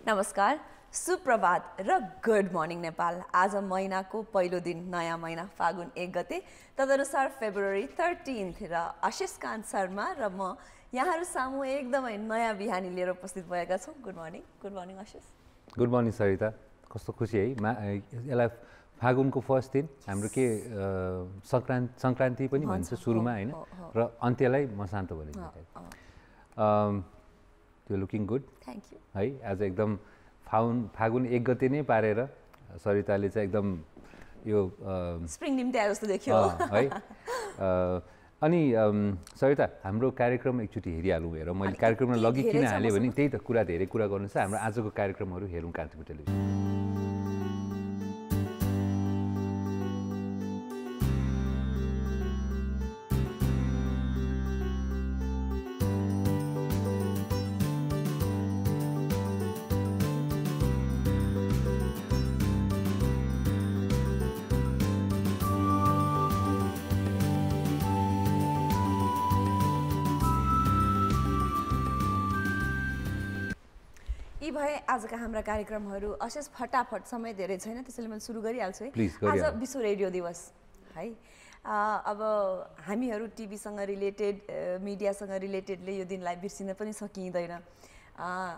नमस्कार, सुप्रभात र good morning Nepal. आज महिनाको पहिलो दिन, नयाँ महिना फागुन 1 गते, तदनुसार फेब्रुअरी 13 र आशेष कान्त शर्मा र म यहाँहरू सामु एकदमै नयाँ बिहानी लिएर उपस्थित भएका छौँ। Good morning Ashesh. Good morning Sarita. कस्तो खुसी है, यसलाई फागुनको फर्स्ट दिन हाम्रो के सङ्क्रान्ति पनि भन्छ सुरुमा हैन, र अन्त्यलाई मसान्त भनिन्छ। त्यो लुकिङ गुड, थ्याङ्क यू है। आज एकदम फागुन 1 गते नै पारेर सरिताले चाहिँ एकदम यो स्प्रिङ निम्ति आए जस्तो देखियो है। अनि सरिता, हाम्रो कार्यक्रम एकचोटि हेरिहालौँ। हेर, मैले कार्यक्रममा लगिकिन हालेँ भने त्यही त धेरै कुरा गर्नु छ। हाम्रो आजको कार्यक्रमहरू हेरौँ कान्तिपुर टेलिभिजन। यी भए आजका हाम्रा कार्यक्रमहरू। अशेष फटाफट, समय धेरै छैन त्यसैले मैले सुरु गरिहाल्छु है। आज विश्व रेडियो दिवस है। अब हामीहरू टिभीसँग रिलेटेड, मिडियासँग रिलेटेडले यो दिनलाई बिर्सिन पनि सकिँदैन।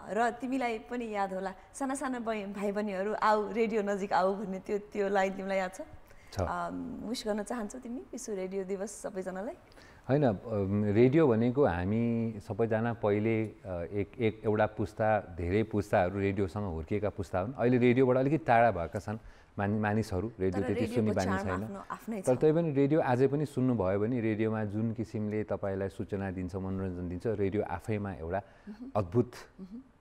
र तिमीलाई पनि याद होला, साना साना भाइ बहिनीहरू आऊ रेडियो नजिक आऊ भन्ने त्यो लाइन तिमीलाई याद छ? विश गर्न चाहन्छौ तिमी विश्व रेडियो दिवस सबैजनालाई? होइन, रेडियो भनेको हामी सबैजना पहिले एउटा पुस्ता, धेरै पुस्ताहरू रेडियोसँग हुर्किएका पुस्ता हुन्। अहिले रेडियोबाट अलिकति टाढा भएका छन् मानिसहरू, रेडियो त्यति सुन्ने बानी छैन। तर तै पनि रेडियो अझै पनि सुन्नुभयो भने रेडियोमा जुन किसिमले तपाईँलाई सूचना दिन्छ, मनोरञ्जन दिन्छ, रेडियो आफैमा एउटा अद्भुत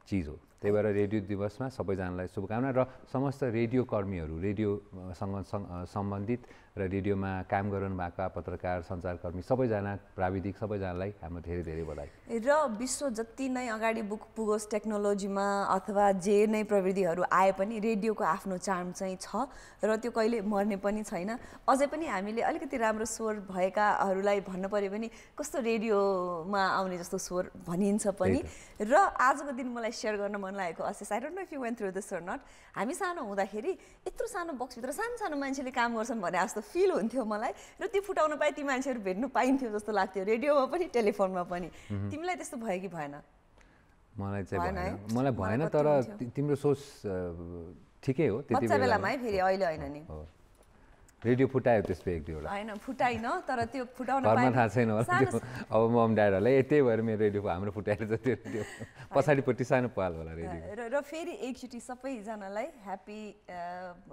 चिज हो। त्यही भएर रेडियो दिवसमा सबैजनालाई शुभकामना। र समस्त रेडियो कर्मीहरू, रेडियोसँग सम्बन्धित र रेडियोमा काम गर्नु भएका पत्रकार, सञ्चारकर्मी, सबैजना प्राविधिक, सबैजनालाई हाम्रो धेरै बधाई। र विश्व जति नै अगाडि पुगोस् टेक्नोलोजीमा अथवा जे नै प्रविधिहरू आए पनि रेडियोको आफ्नो चार्म चाहिँ छ र त्यो कहिले मर्ने पनि छैन। अझै पनि हामीले अलिकति राम्रो स्वर भएकाहरूलाई भन्नु पर्यो भने कस्तो रेडियोमा आउने जस्तो स्वर भनिन्छ पनि। र आजको दिन मलाई सेयर गर्न मन लागेको, Ashesh, I don't know if you went through this or not, हामी सानो हुँदाखेरि यत्रो सानो बक्सभित्र सानो मान्छेले काम गर्छन् भने जस्तो फिल हुन्थ्यो मलाई। र त्यो फुटाउन पाए ती मान्छेहरू भेट्नु पाइन्थ्यो जस्तो लाग्थ्यो, रेडियोमा पनि टेलिफोनमा पनि। तिमीलाई त्यस्तो भयो कि भएन? मलाई भएन, तर तिम्रो सोच ठिकै हो त्यति बेलामा है, फेरि अहिले होइन नि। रेडियो फुटायो त्यसले एक दुईवटा? होइन, फुटाइन, तर त्यो फुटाउन घरमा थाहा छैन होला त्यो। अब मम ड्याडहरूलाई त्यही भएर मेरो रेडियो हाम्रो फुटाएर चाहिँ त्यो रेडियो पछाडिपट्टि सानो पाल होला रेडियो। र फेरि एकचोटि सबैजनालाई ह्याप्पी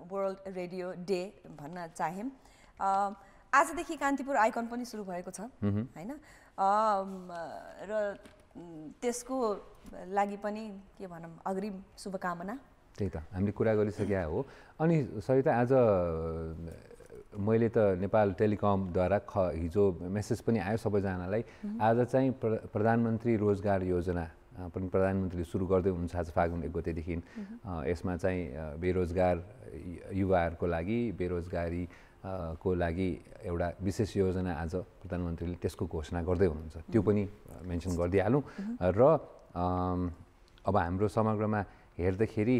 वर्ल्ड रेडियो डे भन्न चाहेँ। आजदेखि कान्तिपुर आइकन पनि सुरु भएको छ होइन, र त्यसको लागि पनि के भनौँ, अग्रिम शुभकामना। त्यही त हामीले कुरा गरिसकेका हो। अनि सरिता, आज मैले त नेपाल टेलिकमद्वारा हिजो मेसेज पनि आयो सबैजनालाई। आज चाहिँ प्रधानमन्त्री रोजगार योजना पनि प्रधानमन्त्रीले सुरु गर्दै हुनुहुन्छ आज फागुन 1 गतेदेखि। यसमा चाहिँ बेरोजगार युवाहरूको लागि, बेरोजगारी को लागि एउटा विशेष योजना आज प्रधानमन्त्रीले त्यसको घोषणा गर्दै हुनुहुन्छ। त्यो पनि मेन्सन गरिदिइहालौँ। र अब हाम्रो समग्रमा हेर्दाखेरि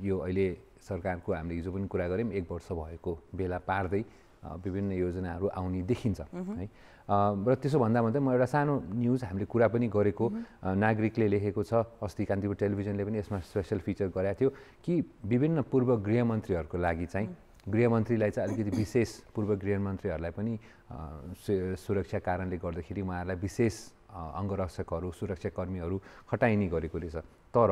यो अहिले सरकारको हामीले हिजो पनि कुरा गऱ्यौँ, 1 वर्ष भएको बेला पार्दै विभिन्न योजनाहरू आउने देखिन्छ है। र त्यसो भन्दा म एउटा सानो न्युज हामीले कुरा पनि गरेको, नागरिकले लेखेको छ, अस्ति कान्तिपुर टेलिभिजनले पनि यसमा स्पेसल फिचर गरेको थियो कि विभिन्न पूर्व गृहमन्त्रीहरूको लागि चाहिँ, गृहमन्त्रीलाई चाहिँ अलिकति विशेष, पूर्व गृहमन्त्रीहरूलाई पनि सुरक्षा कारणले गर्दाखेरि उहाँहरूलाई विशेष अङ्गरक्षकहरू, सुरक्षाकर्मीहरू खटाइने गरेको रहेछ। तर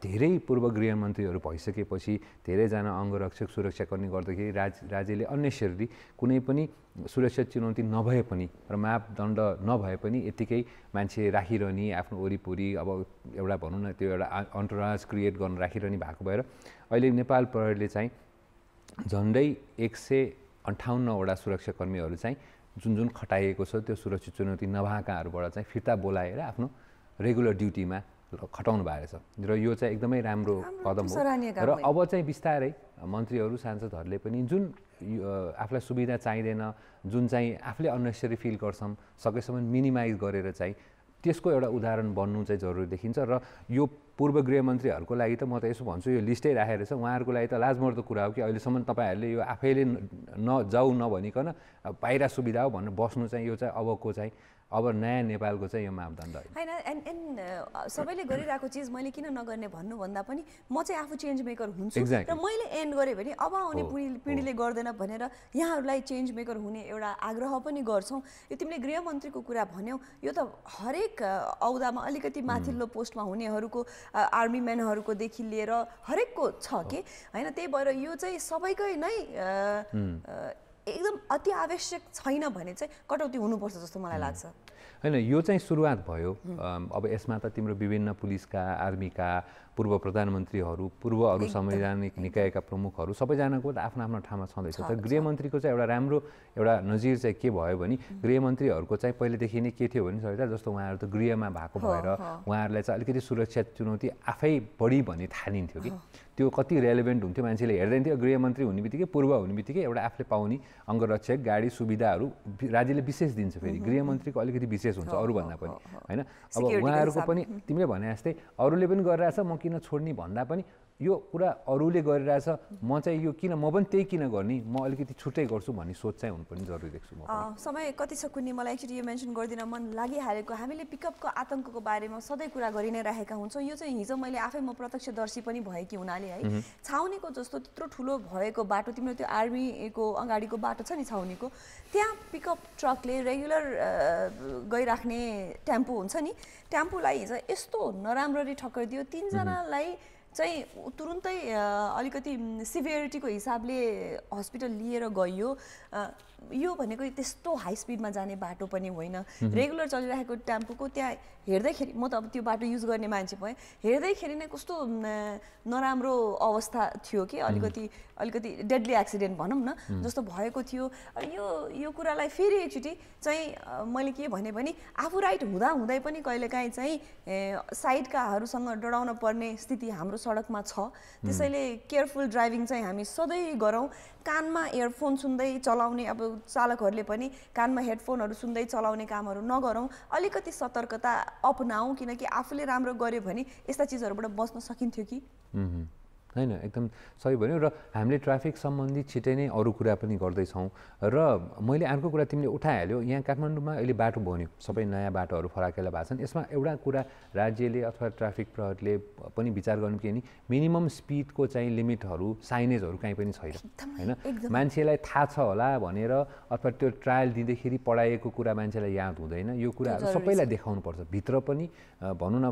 धेरै पूर्व गृहमन्त्रीहरू भइसकेपछि धेरैजना अङ्गरक्षक, सुरक्षाकर्मी गर्दाखेरि राज्यले अन्नेसरी कुनै पनि सुरक्षा चुनौती नभए पनि र मापदण्ड नभए पनि यत्तिकै मान्छे राखिरहने, आफ्नो वरिपरि अब एउटा भनौँ न त्यो एउटा अन्टराज क्रिएट गर्न राखिरहने भएको भएर अहिले नेपाल प्रहरीले चाहिँ झन्डै 158 वटा सुरक्षाकर्मीहरू चाहिँ जुन खटाइएको छ त्यो सुरक्षा चुनौती नभएकाहरूबाट चाहिँ फिर्ता बोलाएर आफ्नो रेगुलर ड्युटीमा खटाउनु भएको छ। र यो चाहिँ एकदमै राम्रो कदम हो। र अब चाहिँ बिस्तारै मन्त्रीहरू, सांसदहरूले पनि जुन आफूलाई सुविधा चाहिँदैन, जुन चाहिँ आफूले अननेसेसरी फिल गर्छौँ, सकेसम्म मिनिमाइज गरेर चाहिँ त्यसको एउटा उदाहरण बन्नु चाहिँ जरुरी देखिन्छ र यो पूर्व गृहमन्त्रीहरूको लागि त म त यसो भन्छु यो लिस्टै राखेर छ उहाँहरूको लागि त लाजमर्दो कुरा हो कि अहिलेसम्म तपाईँहरूले यो आफैले नजाऊ नभनिकन बाहिर सुविधा हो भनेर बस्नु चाहिँ यो चाहिँ अबको चाहिँ अब नयाँ नेपालको चाहिँ यो मापदण्ड होइन एन्ड सबैले गरिरहेको चिज मैले किन नगर्ने भन्नुभन्दा पनि म चाहिँ आफू चेन्ज मेकर हुन्छु र मैले एन्ड गरेँ भने अब आउने पिँढीले गर्दैन भनेर यहाँहरूलाई चेन्ज मेकर हुने एउटा आग्रह पनि गर्छौँ। यो तिमीले गृहमन्त्रीको कुरा भन्यौ यो त हरेक औदामा अलिकति माथिल्लो पोस्टमा हुनेहरूको आर्मी म्यानहरूकोदेखि लिएर हरेकको छ कि होइन। त्यही भएर यो चाहिँ सबैकै नै एकदम अति आवश्यक छैन भने चाहिँ कटौती हुनुपर्छ जस्तो मलाई लाग्छ। होइन यो चाहिँ सुरुवात भयो। अब यसमा त तिम्रो विभिन्न पुलिसका आर्मीका पूर्व प्रधानमन्त्रीहरू पूर्व अरू संवैधानिक निकायका प्रमुखहरू सबैजनाको त आफ्नो आफ्नो ठाउँमा छँदैछ। तर गृहमन्त्रीको चाहिँ एउटा राम्रो एउटा नजिर चाहिँ के भयो भने गृहमन्त्रीहरूको चाहिँ पहिलेदेखि नै के थियो भने सरिता जस्तो उहाँहरू त गृहमा भएको भएर उहाँहरूलाई चाहिँ अलिकति सुरक्षा चुनौती आफै बढी भन्ने ठानिन्थ्यो कि त्यो कति रेलेभेन्ट हुन्थ्यो मान्छेले हेर्दैन थियो। गृहमन्त्री हुने बित्तिकै पूर्व हुने बित्तिकै एउटा आफूले पाउने अङ्गरक्षक गाडी सुविधाहरू राज्यले विशेष दिन्छ। फेरि गृहमन्त्रीको अलिकति विशेष हुन्छ अरूभन्दा पनि होइन। अब उहाँहरूको पनि तिमीले भने जस्तै अरूले पनि गरिरहेछ म किन छोड्ने भन्दा पनि यो कुरा अरूले गरिरहेछ म चाहिँ यो किन म पनि त्यही किन गर्ने म अलिकति छुट्टै गर्छु भन्ने सोच चाहिँ हुनु पनि जरुरी देख्छु म। समय कति छ कुन्नी मलाई एक्चुअली यो मेन्सन गर्दिन मन लागिहालेको हामीले पिकअपको आतङ्कको बारेमा सधैँ कुरा गरि नै राखेका हुन्छौँ। यो चाहिँ हिजो मैले आफै म प्रत्यक्षदर्शी पनि भएकी हुनाले है छाउनीको जस्तो त्यत्रो ठुलो भएको बाटो तिम्रो त्यो आर्मीको अगाडिको बाटो छ नि छाउनीको त्यहाँ पिकअप ट्रकले रेगुलर गइराख्ने टेम्पो हुन्छ नि टेम्पोलाई हिजो यस्तो नराम्ररी ठक्कर दियो तीनजनालाई चाहिँ तुरुन्तै अलिकति सिभियरिटीको हिसाबले हस्पिटल लिएर गइयो। यो भनेको त्यस्तो हाई स्पिडमा जाने बाटो पनि होइन। रेगुलर चलिरहेको टेम्पोको त्यहाँ हेर्दैखेरि म त अब त्यो बाटो युज गर्ने मान्छे भएँ हेर्दैखेरि नै कस्तो नराम्रो अवस्था थियो कि अलिकति डेडली एक्सिडेन्ट भनौँ न जस्तो भएको थियो। यो कुरालाई फेरि एकचोटि चाहिँ मैले के भने पनि आफू राइट हुँदै पनि कहिलेकाहीँ चाहिँ साइडकाहरूसँग डराउन पर्ने स्थिति हाम्रो सडकमा छ। त्यसैले केयरफुल ड्राइभिङ चाहिँ हामी सधैँ गरौँ। कानमा इयरफोन सुन्दै चलाउने अब चालकहरूले पनि कानमा हेडफोनहरू सुन्दै चलाउने कामहरू नगरौँ। अलिकति सतर्कता अपनाऊ किनकि आफूले राम्रो गर्यो भने यस्ता चिजहरूबाट बच्न सकिन्थ्यो कि होइन। एकदम सही भन्यो र हामीले ट्राफिक सम्बन्धी छिटै नै अरू कुरा पनि गर्दैछौँ। र मैले अर्को कुरा तिमीले उठाइहाल्यो यहाँ काठमाडौँमा अहिले बाटो बन्यो सबै नयाँ बाटोहरू फराकिला भएको छन्। यसमा एउटा कुरा राज्यले अथवा ट्राफिक प्रहरीले पनि विचार गर्नु के नि मिनिमम स्पिडको चाहिँ लिमिटहरू साइनेजहरू कहीँ पनि छैन होइन। मान्छेलाई थाहा छ होला भनेर अथवा त्यो ट्रायल दिँदाखेरि पढाइएको कुरा मान्छेलाई याद हुँदैन। यो कुराहरू सबैलाई देखाउनुपर्छ भित्र पनि भनौँ न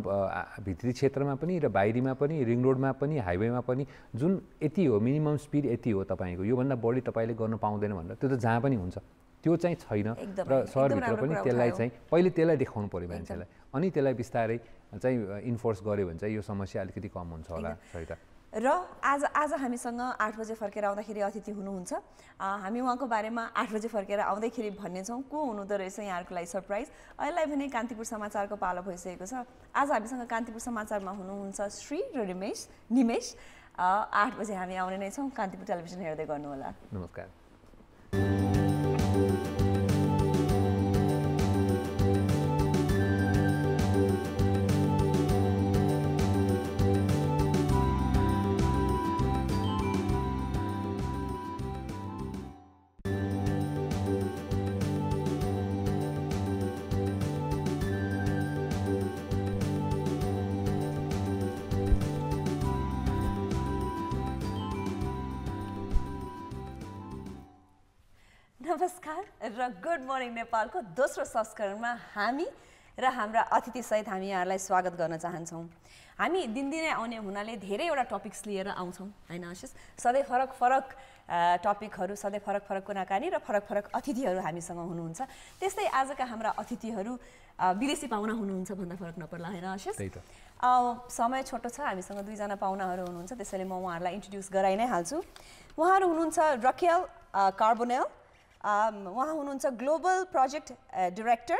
भित्री क्षेत्रमा पनि र बाहिरीमा पनि रिङ रोडमा पनि हाइवेमा पनि जुन यति हो मिनिमम स्पिड यति हो तपाईँको योभन्दा बढी तपाईँले गर्न पाउँदैन भनेर त्यो त जहाँ पनि हुन्छ त्यो चाहिँ छैन। र सहरभित्र पनि त्यसलाई चाहिँ पहिले त्यसलाई देखाउनु पऱ्यो मान्छेलाई अनि त्यसलाई बिस्तारै चाहिँ इन्फोर्स गर्यो भने चाहिँ यो समस्या अलिकति कम हुन्छ होला सरिता। र आज हामीसँग 8 बजे फर्केर आउँदाखेरि अतिथि हुनुहुन्छ। हामी उहाँको बारेमा 8 बजे फर्केर आउँदैखेरि भन्नेछौँ को हुनुहुँदो रहेछ यहाँहरूको लागि सरप्राइज। अहिले भने कान्तिपुर समाचारको पालो भइसकेको छ। आज हामीसँग कान्तिपुर समाचारमा हुनुहुन्छ श्री र निमेश। 8 बजे हामी आउने नै छौँ। कान्तिपुर टेलिभिजन हेर्दै गर्नुहोला। नमस्कार। नमस्कार र गुड मर्निङ नेपालको दोस्रो संस्करणमा हामी र हाम्रा अतिथिसहित हामी यहाँलाई स्वागत गर्न चाहन्छौँ। हामी दिनदिनै आउने हुनाले धेरैवटा टपिक्स लिएर आउँछौँ होइन आशिष। सधैँ फरक फरक टपिकहरू सधैँ फरक फरक कुराकानी र फरक फरक अतिथिहरू हामीसँग हुनुहुन्छ। त्यस्तै आजका हाम्रा अतिथिहरू विदेशी पाहुना हुनुहुन्छ भन्दा फरक नपर्ला होइन आशिष। समय छोटो छ हामीसँग 2 जना पाहुनाहरू हुनुहुन्छ त्यसैले म उहाँहरूलाई इन्ट्रोड्युस गराइ नै हाल्छु। उहाँहरू हुनुहुन्छ रकेल कार्बोनेल उहाँ हुनुहुन्छ ग्लोबल प्रोजेक्ट डाइरेक्टर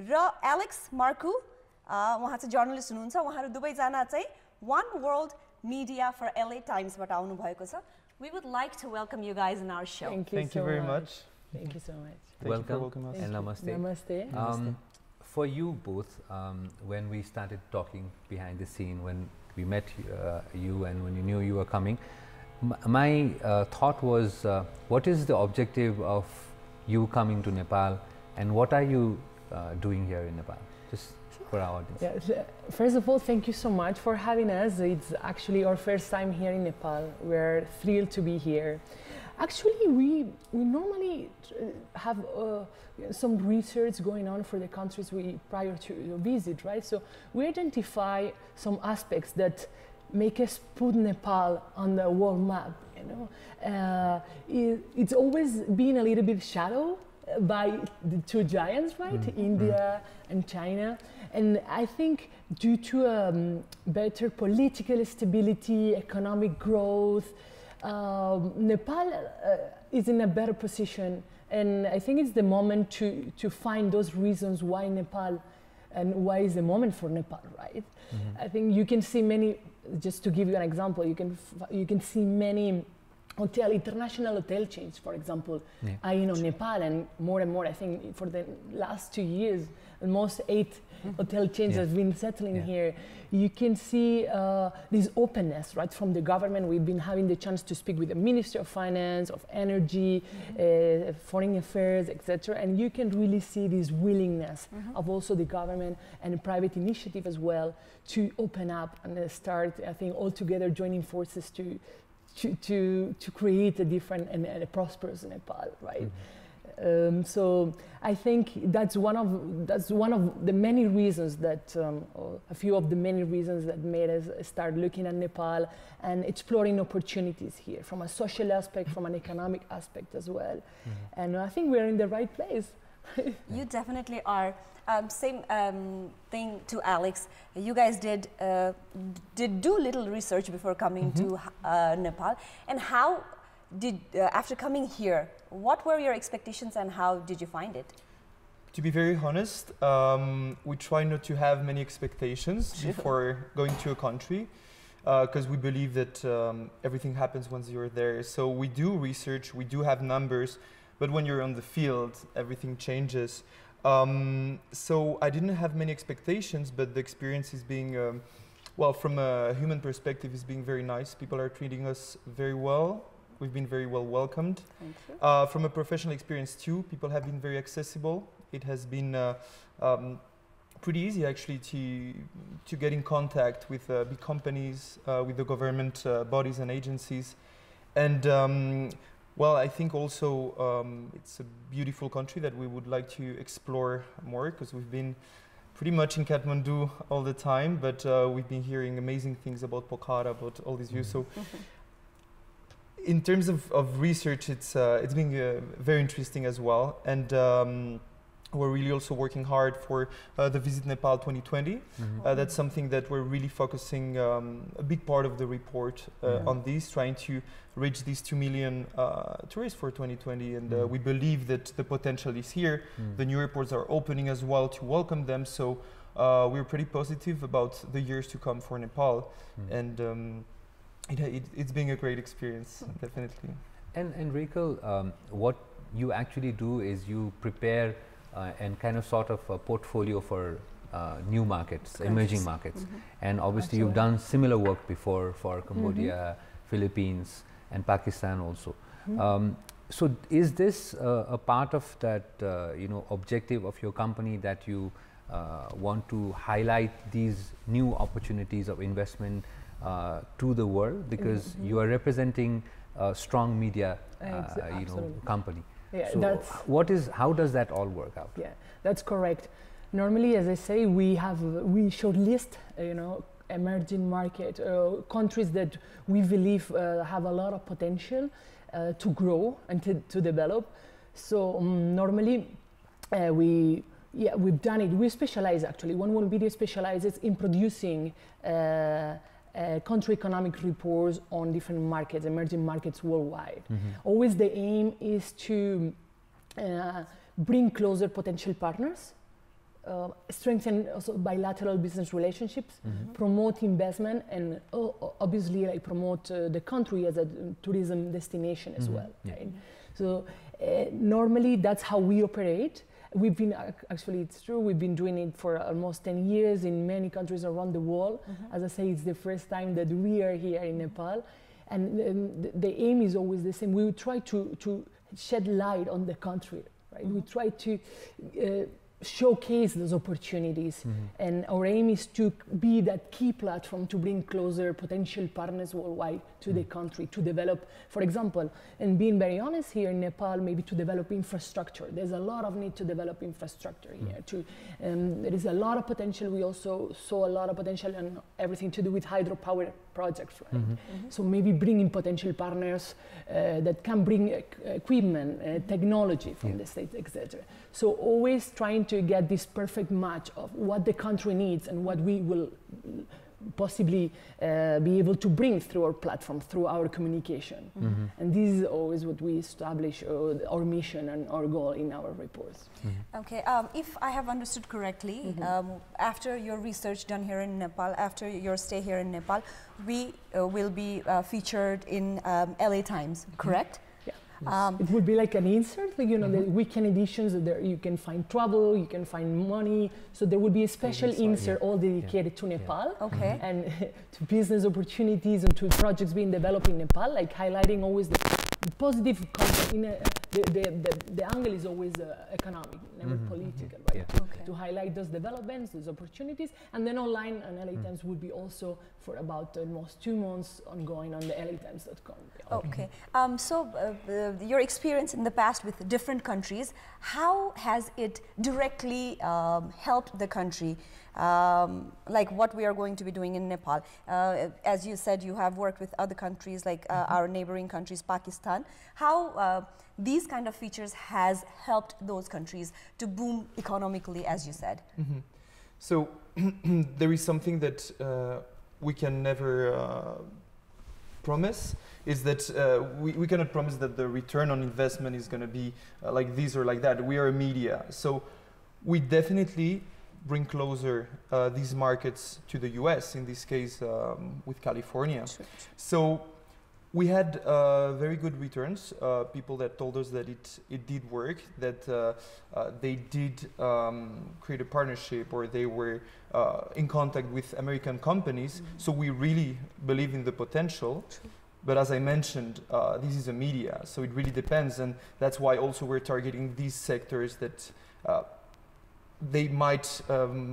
र एलेक्स मार्कू उहाँ चाहिँ जर्नलिस्ट हुनुहुन्छ। उहाँहरू दुवैजना चाहिँ one world media for LA टाइम्सबाट आउनु भएको छ। We would like to welcome you guys in our show. Thank you very much. Thank you so much. Welcome and namaste. Namaste. for you both, when we started talking behind the scene, when we met you and when you knew you were coming, my thought was, what is the objective of you coming to Nepal, and what are you doing here in Nepal? Just for our audience. Yeah, first of all, thank you so much for having us. It's actually our first time here in Nepal. We're thrilled to be here. Actually, we normally have some research going on for the countries we prior to visit, right? So we identify some aspects that make us put Nepal on the world map. You know, it's always been a little bit shadowed by the two giants, right? India and China. And I think due to better political stability, economic growth, Nepal is in a better position, and I think it's the moment to find those reasons why Nepal, and why is the moment for Nepal, right? I think you can see many. Just to give you an example, you can see many international hotel chains, for example, in Nepal, and more. I think for the last 2 years, almost 8 hotel chains have been settling here. You can see this openness, right, from the government. We've been having the chance to speak with the Minister of Finance, of Energy, Foreign Affairs, etc. And you can really see this willingness of also the government and private initiative as well to open up and start, I think, all together joining forces to create a different and a prosperous Nepal, right? So I think that's one of the many reasons that, or a few of the many reasons that made us start looking at Nepal and exploring opportunities here, from a social aspect, from an economic aspect as well. And I think we're in the right place. You definitely are. Same thing to Alex. You guys did do little research before coming to Nepal, and how did after coming here, what were your expectations and how did you find it? To be very honest, we try not to have many expectations before going to a country, because we believe that everything happens once you're there. So we do research, we do have numbers, but when you're on the field, everything changes. So I didn't have many expectations, but the experience is being, well, from a human perspective, is being very nice. People are treating us very well. We've been very well welcomed. Thank you. From a professional experience too, people have been very accessible. It has been pretty easy actually to get in contact with big companies, with the government bodies and agencies. And well, I think also it's a beautiful country that we would like to explore more, because we've been pretty much in Kathmandu all the time, but we've been hearing amazing things about Pokhara, about all these views. So in terms of research, it's been very interesting as well. And we're really also working hard for the Visit Nepal 2020. That's something that we're really focusing a big part of the report on this, trying to reach these 2 million tourists for 2020. And we believe that the potential is here. The new airports are opening as well to welcome them. So we're pretty positive about the years to come for Nepal. And it's been a great experience, definitely. And Raquel, what you actually do is you prepare and kind of sort of a portfolio for new markets, emerging markets. And obviously you've done similar work before for Cambodia, Philippines and Pakistan also. So is this a part of that objective of your company, that you want to highlight these new opportunities of investment to the world, because you are representing a strong media company? Yeah, so how does that all work out? Yeah, that's correct. Normally, as I say, we shortlist, emerging market countries that we believe have a lot of potential to grow and to develop. So normally, we've done it. We specialize actually. One video specializes in producing country economic reports on different markets, emerging markets worldwide. Always the aim is to bring closer potential partners, strengthen also bilateral business relationships, promote investment, and obviously promote the country as a tourism destination as well. Right? So normally that's how we operate. We've been, actually it's true, we've been doing it for almost 10 years in many countries around the world. As I say, it's the first time that we are here in Nepal. And the aim is always the same. We will try to shed light on the country, right? We try to showcase those opportunities, and our aim is to be that key platform to bring closer potential partners worldwide to the country to develop, for example, and being very honest here in Nepal, maybe to develop infrastructure. There's a lot of need to develop infrastructure here. There is a lot of potential. We also saw a lot of potential in everything to do with hydropower projects, right? So maybe bringing potential partners that can bring equipment, technology from the States, etc. So always trying to get this perfect match of what the country needs and what we will possibly be able to bring through our platform, through our communication. And this is always what we establish, our mission and our goal in our reports. Okay, if I have understood correctly, after your research done here in Nepal, after your stay here in Nepal, we will be featured in LA Times, correct? It would be like an insert, like, you know, the weekend editions. There you can find travel, you can find money. So there would be a special insert all dedicated to Nepal, and to business opportunities and to projects being developed in Nepal, like highlighting always the positive content. In the angle is always economic, never political, right? To highlight those developments, those opportunities, and then online and LA Times would be also for about almost 2 months ongoing on the LATimes.com. Okay, so your experience in the past with different countries, how has it directly helped the country? Like what we are going to be doing in Nepal. As you said, you have worked with other countries like our neighboring countries, Pakistan. How these kind of features has helped those countries to boom economically, as you said? So there is something that we can never promise, is that we cannot promise that the return on investment is going to be like this or like that. We are a media, so we definitely bring closer these markets to the US, in this case with California. So we had very good returns, people that told us that it did work, that they did create a partnership, or they were in contact with American companies. So we really believe in the potential. But as I mentioned, this is a media, so it really depends, and that's why also we're targeting these sectors that they might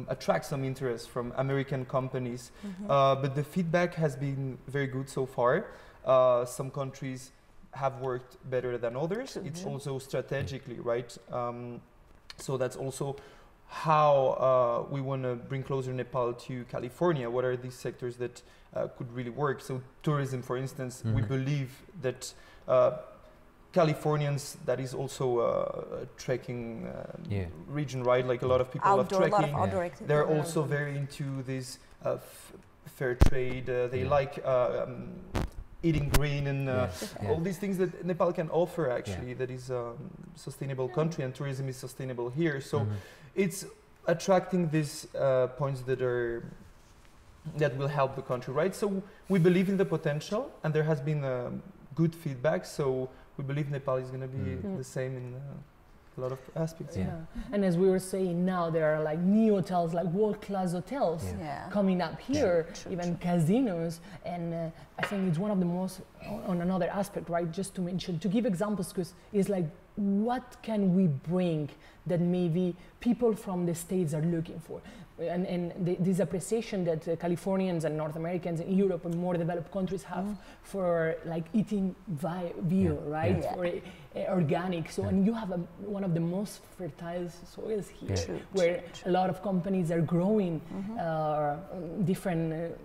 attract some interest from American companies. But the feedback has been very good so far. Some countries have worked better than others. It's also strategically, right? So that's also how we want to bring closer Nepal to California. What are these sectors that could really work? So tourism, for instance, we believe that Californians, that is also a trekking region, right? Like a lot of people love trekking. A lot of outdoor activity. They're also very into this fair trade. They like eating green and all these things that Nepal can offer, actually, that is a sustainable country, and tourism is sustainable here. So it's attracting these points that will help the country, right? So we believe in the potential, and there has been good feedback. So we believe Nepal is going to be the same in a lot of aspects. And as we were saying, now there are like new hotels, like world-class hotels coming up here, even casinos, and I think it's one of the most, on another aspect, right, just to mention, to give examples, because it's like, what can we bring that maybe people from the States are looking for? And this appreciation that Californians and North Americans and Europe and more developed countries have for like eating bio, right? For organic. So, and you have one of the most fertile soils here, where a lot of companies are growing different,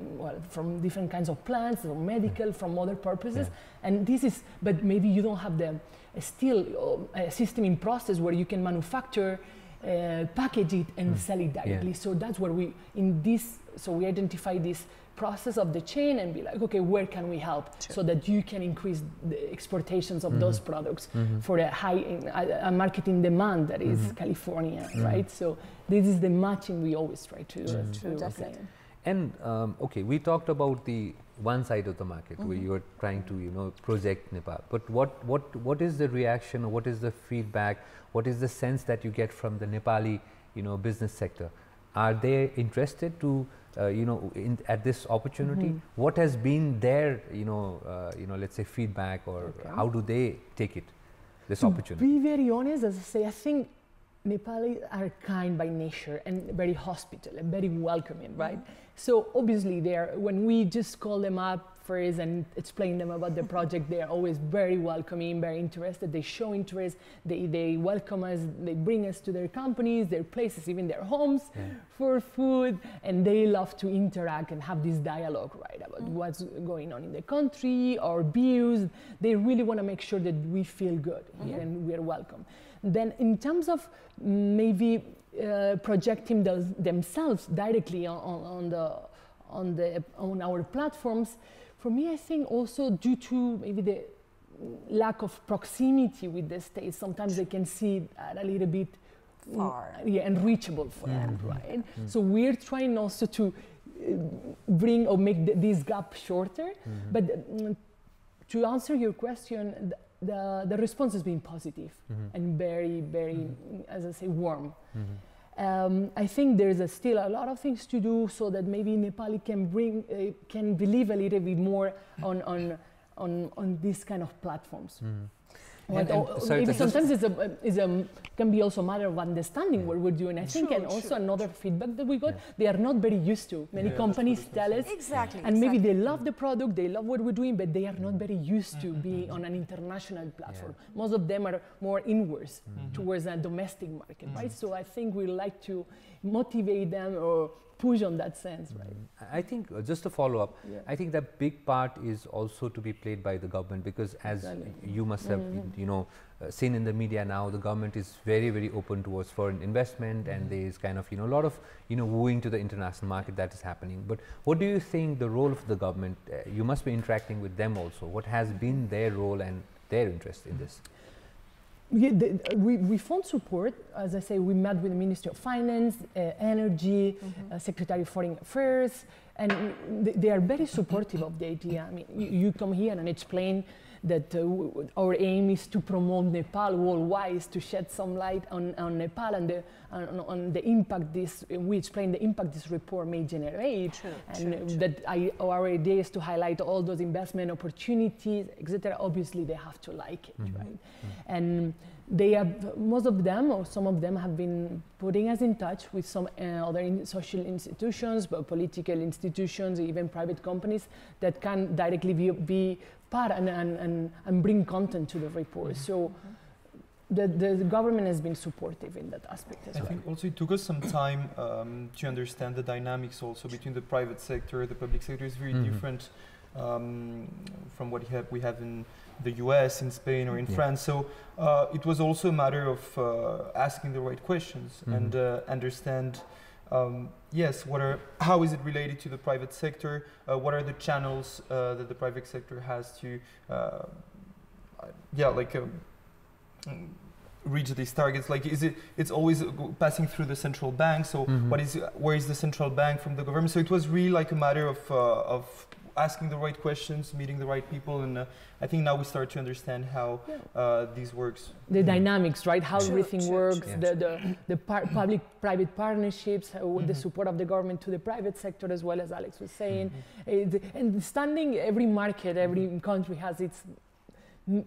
from different kinds of plants, from medical, from other purposes. And this is, but maybe you don't have the still a system in process where you can manufacture, package it and sell it directly. So that's where we, we identify this process of the chain and be like, okay, where can we help so that you can increase the exportations of those products for a high marketing demand that is California, right? So this is the matching we always try to say. And okay, we talked about the one side of the market where you are trying to, you know, project Nepal. But what is the reaction, or what is the feedback, what is the sense that you get from the Nepali, you know, business sector? Are they interested to, you know, at this opportunity? What has been their, you know, let's say feedback, or how do they take it, this opportunity? To be very honest, as I say, I think Nepalis are kind by nature and very hospitable and very welcoming, right? So obviously when we just call them up first and explain them about the project, they are always very welcoming, very interested. They show interest, they welcome us, they bring us to their companies, their places, even their homes for food, and they love to interact and have this dialogue, right, about what's going on in the country, our views. They really want to make sure that we feel good here and we are welcome. Then in terms of maybe projecting themselves directly on our platforms, for me, I think also due to maybe the lack of proximity with the states, sometimes they can see that a little bit far, and reachable for them, right? So we're trying also to bring or make this gap shorter. But to answer your question, the response has been positive and very, very, as I say, warm. I think there's still a lot of things to do so that maybe Nepali can believe a little bit more on these kind of platforms. Maybe sometimes can be also a matter of understanding what we're doing. I think, and also another feedback that we got, they are not very used to. Many companies tell us, and maybe they love the product, they love what we're doing, but they are not very used to being on an international platform. Most of them are more inwards towards a domestic market, right? So I think we like to motivate them or push on that sense, right? I think, just to follow up, I think that big part is also to be played by the government, because as you must have, you know, seen in the media now, the government is very, very open towards foreign investment, and there is kind of, you know, a lot of, you know, wooing to the international market that is happening. But what do you think the role of the government, you must be interacting with them also, what has been their role and their interest in this? We found support. As I say, we met with the Ministry of Finance, Energy, Secretary of Foreign Affairs, and they are very supportive of the idea. I mean, you come here and explain that our aim is to promote Nepal worldwide, is to shed some light on Nepal and on the impact we explain the impact this report may generate, our idea is to highlight all those investment opportunities, etc. Obviously, they have to like it, right? And they have, most of them or some of them have been putting us in touch with some other social institutions, but political institutions, even private companies that can directly be part and bring content to the report. So the government has been supportive in that aspect as well. I think also it took us some time to understand the dynamics also between the private sector. The public sector is very different from what we have in the US, in Spain, or in France. So it was also a matter of asking the right questions and understand, yes, how is it related to the private sector? What are the channels that the private sector has to, reach these targets? Like, it's always passing through the central bank. So where is the central bank from the government? So it was really like a matter of asking the right questions, meeting the right people, and I think now we start to understand how this works. The dynamics, right? How everything works, the public-private partnerships, the support of the government to the private sector, as well as Alex was saying. And standing, every market, every country has its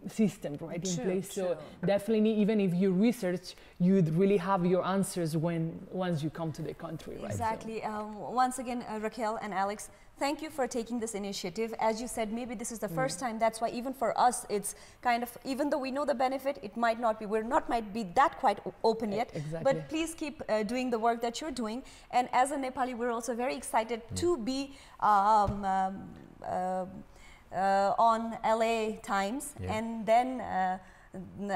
system, right, in place. So definitely, even if you research, you'd really have your answers once you come to the country, right? Exactly. So. Once again, Raquel and Alex, thank you for taking this initiative. As you said, maybe this is the first time. That's why even for us, it's kind of, even though we know the benefit, it might not be, might be that quite open yet. Exactly. But please keep doing the work that you're doing. And as a Nepali, we're also very excited to be on LA Times, and then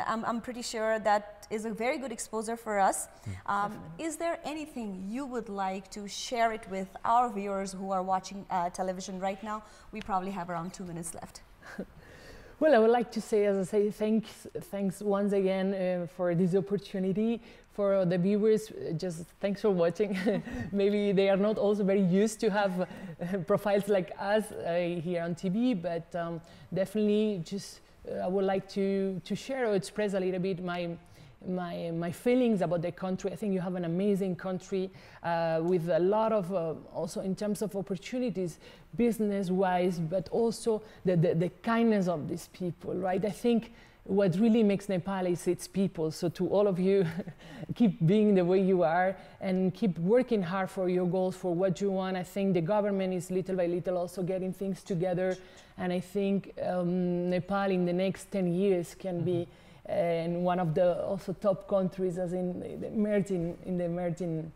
I'm pretty sure that is a very good exposure for us. Is there anything you would like to share it with our viewers who are watching television right now? We probably have around 2 minutes left. Well, I would like to say, as I say, thanks once again for this opportunity, for the viewers, just thanks for watching. Maybe they are not also very used to have profiles like us here on TV, but definitely just I would like to share or express a little bit my feelings about the country. I think you have an amazing country with a lot of, also in terms of opportunities, business-wise, but also the kindness of these people, right? I think what really makes Nepal is its people. So to all of you, keep being the way you are and keep working hard for your goals, for what you want. I think the government is little by little also getting things together. And I think Nepal in the next 10 years can be and one of the also top countries as in the emerging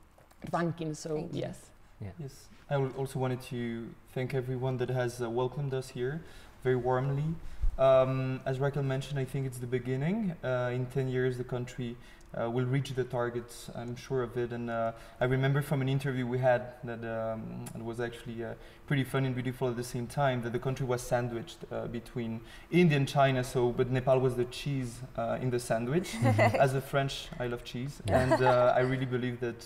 ranking. So yes. Yeah. Yes. I also wanted to thank everyone that has welcomed us here very warmly. As Raquel mentioned, I think it's the beginning. In 10 years, the country will reach the targets, I'm sure of it. And I remember from an interview we had that it was actually pretty fun and beautiful at the same time, that the country was sandwiched between India and China, but Nepal was the cheese in the sandwich. As a French, I love cheese. And I really believe that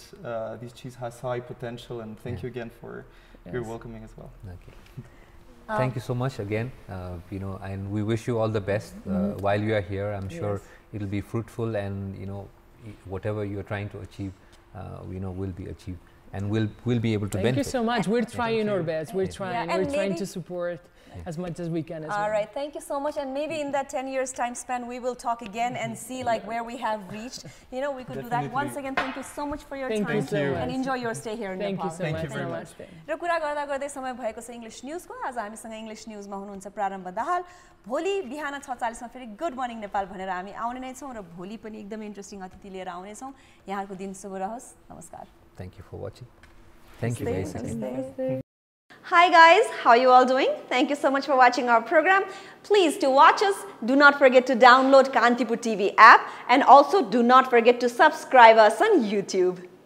this cheese has high potential, and thank you again for your welcoming as well. Okay. Thank you so much again, and we wish you all the best while you are here. I'm sure it'll be fruitful, and whatever you're trying to achieve, will be achieved, and we'll be able to benefit. Thank you so much. We're trying our best. We're trying. We're trying to support as much as we can as well. All right, thank you so much. And maybe in that 10 years time span, we will talk again and see where we have reached. We could do that. Once again, thank you so much for your time. Thank you. And enjoy your stay here in Nepal. Thank you very much. र कुरा गर्दा गर्दै समय भएको छ English न्युजको। आज हामीसँग English न्युजमा हुनुहुन्छ प्रारम्भ दाहाल। भोलि बिहान 6:40 मा फेरि गुड मर्निङ नेपाल भनेर हामी आउने नै छौँ र भोलि पनि एकदमै इन्ट्रेस्टिङ अतिथि लिएर आउने छौँ। यहाँको दिन शुभ रहोस्। नमस्कार। Thank you for watching. Thank you guys. Hi guys, how are you all doing? Thank you so much for watching our program. Please, to watch us, do not forget to download Kantipur TV app, and also do not forget to subscribe us on YouTube.